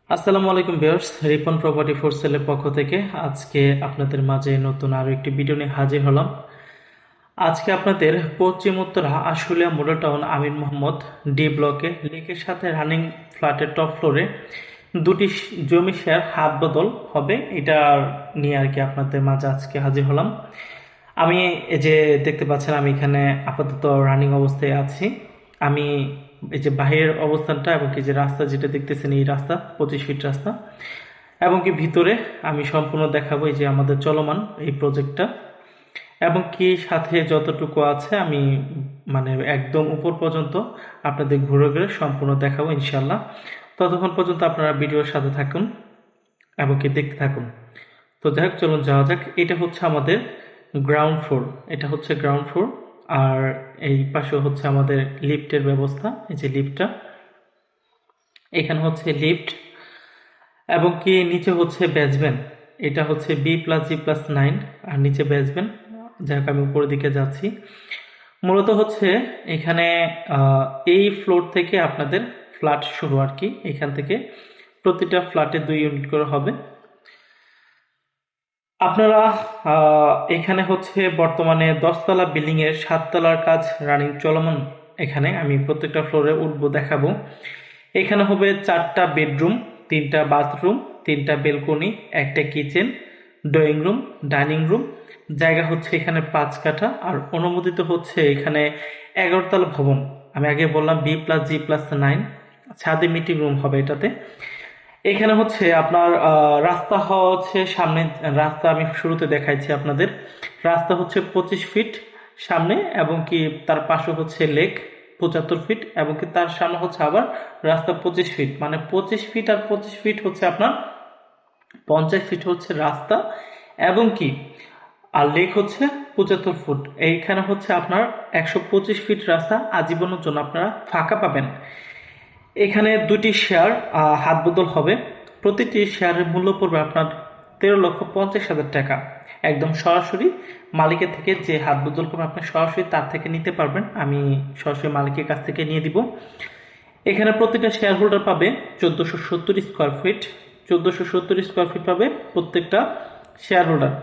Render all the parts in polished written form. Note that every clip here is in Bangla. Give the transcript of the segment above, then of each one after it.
আসসালামু আলাইকুম ভিউয়ার্স, রিপন প্রপার্টি ফর সেলের পক্ষ থেকে আজকে আপনাদের মাঝে নতুন আরো একটি ভিডিও নিয়ে হাজির হলাম। আজকে আপনাদের পশ্চিম উত্তরা আশুলিয়া মডেল টাউন আমির মোহাম্মদ ডি ব্লকে লেকের সাথে রানিং ফ্ল্যাটের টপ ফ্লোরে দুটি জমি শেয়ার হাত বদল হবে, এটা নিয়ে আর কি আপনাদের মাঝে আজকে হাজির হলাম। আমি এই যে দেখতে পাচ্ছেন, আমি এখানে আপাতত রানিং অবস্থায় আছি। আমি এই যে বাহিরের অবস্থানটা এবং কি যে রাস্তা যেটা দেখতেছেন, এই রাস্তা 25 ফিট রাস্তা, এবং কি ভিতরে আমি সম্পূর্ণ দেখাবো এই যে আমাদের চলমান এই প্রজেক্টটা, এবং কি সাথে যতটুকু আছে আমি মানে একদম উপর পর্যন্ত আপনাদের ঘুরে ঘুরে সম্পূর্ণ দেখাবো ইনশাল্লাহ। ততক্ষণ পর্যন্ত আপনারা ভিডিওর সাথে থাকুন এবং কি দেখতে থাকুন। তো যাই হোক, চলুন যাওয়া যাক। এটা হচ্ছে আমাদের গ্রাউন্ড ফ্লোর, এটা হচ্ছে গ্রাউন্ড ফ্লোর। আর এই পাশে হচ্ছে আমাদের লিফটের ব্যবস্থা, এই যে লিফটটা, এখানে হচ্ছে লিফট, এবং কি নিচে হচ্ছে বেসমেন্ট। এটা হচ্ছে B+G+9, আর নিচে বেসমেন্ট। যাই হোক, আমি উপরের দিকে যাচ্ছি। মূলত হচ্ছে এখানে এই ফ্লোর থেকে আপনাদের ফ্ল্যাট শুরু আর কি। এখান থেকে প্রতিটা ফ্ল্যাটে 2 ইউনিট করে হবে। আপনারা এখানে হচ্ছে বর্তমানে 10 তলা বিল্ডিং এর 7 তলার কাজ রানিং চলমান। এখানে আমি প্রত্যেকটা ফ্লোরে উঠবো, দেখাবো। এখানে হবে 4টা বেডরুম, 3টা বাথরুম, 3টা বেলকনি, একটা kitchen, drawing room, dining room. জায়গা হচ্ছে এখানে 5 কাঠা, আর অনুমোদিত হচ্ছে এখানে 11 তলা ভবন। আমি আগে বললাম B+G+9, ছাদে মিটিং রুম হবে এটাতে। এখানে হচ্ছে আপনার রাস্তা হওয়া হচ্ছে সামনে। রাস্তা আমি শুরুতে দেখাইছি আপনাদের। রাস্তা হচ্ছে 25 ফিট সামনে, এবং কি তার পাশে হচ্ছে লেক 75 ফিট, এবং কি তার সামনে হচ্ছে আবার রাস্তা 25 ফিট। মানে 25 ফিট আর 25 ফিট হচ্ছে আপনার 50 ফিট হচ্ছে রাস্তা, এবং কি আর লেক হচ্ছে 75 ফুট। এইখানে হচ্ছে আপনার 125 ফিট রাস্তা আজীবনের জন্য আপনারা ফাঁকা পাবেন। এখানে দুটি শেয়ার হাত বদল হবে। প্রতিটি শেয়ারের মূল্য পড়বে আপনার 13,50,000 টাকা। একদম সরাসরি মালিকের থেকে যে হাত বদল করবে, আপনি সরাসরি তার থেকে নিতে পারবেন। আমি সরাসরি মালিকের কাছ থেকে নিয়ে দিব। এখানে প্রতিটা শেয়ার হোল্ডার পাবে 1470 স্কোয়ার ফিট। 1470 স্কোয়ার ফিট পাবে প্রত্যেকটা শেয়ার হোল্ডার।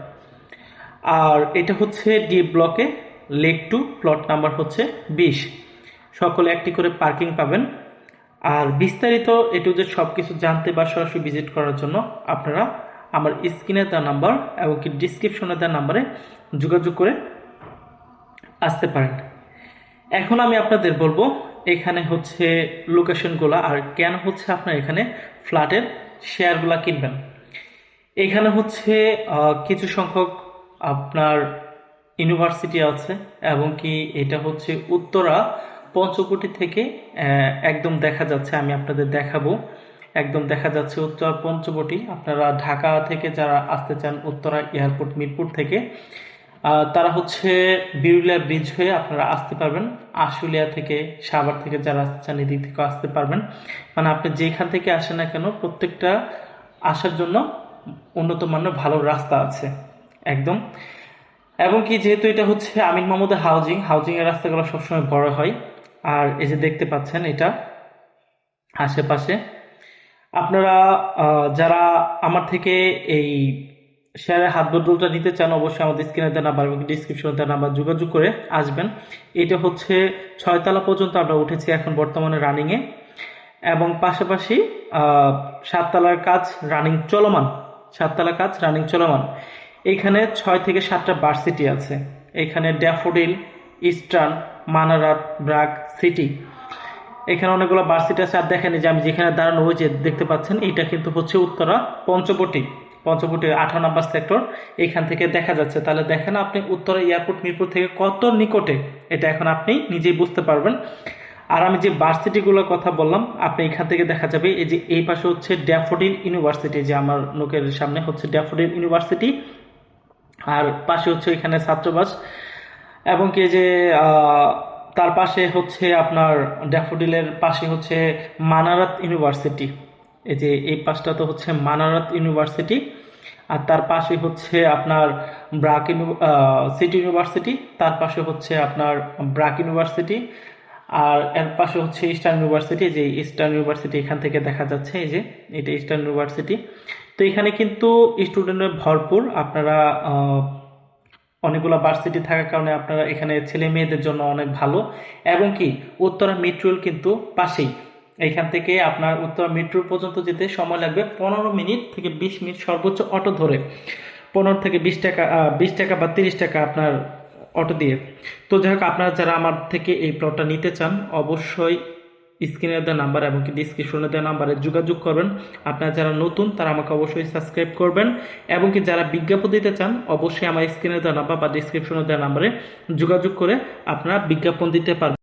আর এটা হচ্ছে ডি ব্লকে, লেক 2, প্লট নাম্বার হচ্ছে 20। সকলে একটি করে পার্কিং পাবেন। আর বিস্তারিত এ টু জেড সবকিছু জানতে বা সরাসরি ভিজিট করার জন্য আপনারা আমার স্ক্রিনে দেওয়া নাম্বার এবং কি ডিসক্রিপশনে দেওয়া নাম্বারে যোগাযোগ করে আসতে পারেন। এখন আমি আপনাদের বলবো এখানে হচ্ছে লোকেশনগুলো, আর কেন হচ্ছে আপনার এখানে ফ্ল্যাটের শেয়ারগুলা কিনবেন। এখানে হচ্ছে কিছু সংখ্যক আপনার ইউনিভার্সিটি আছে, এবং কি এটা হচ্ছে উত্তরা পঞ্চকুটি থেকে একদম দেখা যাচ্ছে। আমি আপনাদের দেখাবো, একদম দেখা যাচ্ছে উত্তরা পঞ্চবটি। আপনারা ঢাকা থেকে যারা আসতে চান উত্তরা এয়ারপোর্ট মিরপুর থেকে, তারা হচ্ছে বিরুলিয়া ব্রিজ হয়ে আপনারা আসতে পারবেন। আশুলিয়া থেকে, সাভার থেকে যারা আসতে চান এদিক থেকে আসতে পারবেন। মানে আপনি যেখান থেকে আসেন না কেন, প্রত্যেকটা আসার জন্য উন্নত মানের ভালো রাস্তা আছে একদম। এবং কি যেহেতু এটা হচ্ছে আমিন মাহমুদের হাউজিং, হাউজিং এর রাস্তাগুলো সবসময় বড় হয়। আর এই যে দেখতে পাচ্ছেন, এটা আশেপাশে আপনারা যারা আমার থেকে এই শেয়ারের হাত বদলটা নিতে চান, অবশ্যই আমাদের স্ক্রিনে দেওয়া নাম্বার এবং ডিসক্রিপশনে দেওয়া নাম্বার যোগাযোগ করে আসবেন। এটা হচ্ছে 6 তলা পর্যন্ত আমরা উঠেছি এখন বর্তমানে রানিংয়ে, এবং পাশাপাশি 7 তলার কাজ রানিং চলমান। 7 তলা কাজ রানিং চলমান। এখানে 6 থেকে 7টা ভার্সিটি আছে। এখানে daffodil, eastern, Manarat, BRAC, city, এখানে অনেকগুলো ভার্সিটি আছে। আর দেখেন যে আমি যেখানে দাঁড়ানো, ওই যে দেখতে পাচ্ছেন, এটা কিন্তু হচ্ছে উত্তরা পঞ্চবটি। পঞ্চবটি 18 নম্বর সেক্টর, এখান থেকে দেখা যাচ্ছে। তাহলে দেখেন আপনি উত্তরা এয়ারপোর্ট মিরপুর থেকে কত নিকটে, এটা এখন আপনি নিজেই বুঝতে পারবেন। আর আমি যে ভার্সিটিগুলোর কথা বললাম, আপনি এখান থেকে দেখা যাবে। এই যে এই পাশে হচ্ছে ড্যাফোডিল ইউনিভার্সিটি, যে আমার লোকের সামনে হচ্ছে ড্যাফোডিল ইউনিভার্সিটি, আর পাশে হচ্ছে এখানে ছাত্রাবাস, এবং কি যে তার পাশে হচ্ছে আপনার ড্যাফোডিলের পাশে হচ্ছে মানারাত ইউনিভার্সিটি। এই যে এই পাশটা তো হচ্ছে মানারাত ইউনিভার্সিটি, আর তার পাশে হচ্ছে আপনার সিটি ইউনিভার্সিটি, তার পাশে হচ্ছে আপনার ব্রাক ইউনিভার্সিটি। আর এর পাশে হচ্ছে ইস্টার্ন ইউনিভার্সিটি, যে ইস্টার্ন ইউনিভার্সিটি এখান থেকে দেখা যাচ্ছে, এই যে এটা ইস্টার্ন ইউনিভার্সিটি। তো এখানে কিন্তু স্টুডেন্টের ভরপুর, আপনারা অনেকগুলো ভার্সিটি থাকার কারণে আপনারা এখানে ছেলে মেয়েদের জন্য অনেক ভালো। এবং কি উত্তরা মেট্রো রেল কিন্তু পাশেই, এখান থেকে আপনার উত্তরা মেট্রো পর্যন্ত যেতে সময় লাগবে 15 মিনিট থেকে 20 মিনিট সর্বোচ্চ অটো ধরে, 15 থেকে 20 টাকা, 20 টাকা বা 30 টাকা আপনার অটো দিয়ে। তো যাই হোক, আপনারা যারা আমার থেকে এই প্লটটা নিতে চান অবশ্যই স্ক্রিনে দেওয়া নাম্বার এবং কি ডিসক্রিপশনে দেওয়া নাম্বারে যোগাযোগ করবেন। আপনারা যারা নতুন তারা আমাকে অবশ্যই সাবস্ক্রাইব করবেন, এবং কি যারা বিজ্ঞাপন দিতে চান অবশ্যই আমার স্ক্রিনে দেওয়া নাম্বার বা ডিসক্রিপশনে দেওয়া নাম্বারে যোগাযোগ করে আপনারা বিজ্ঞাপন দিতে পারবেন।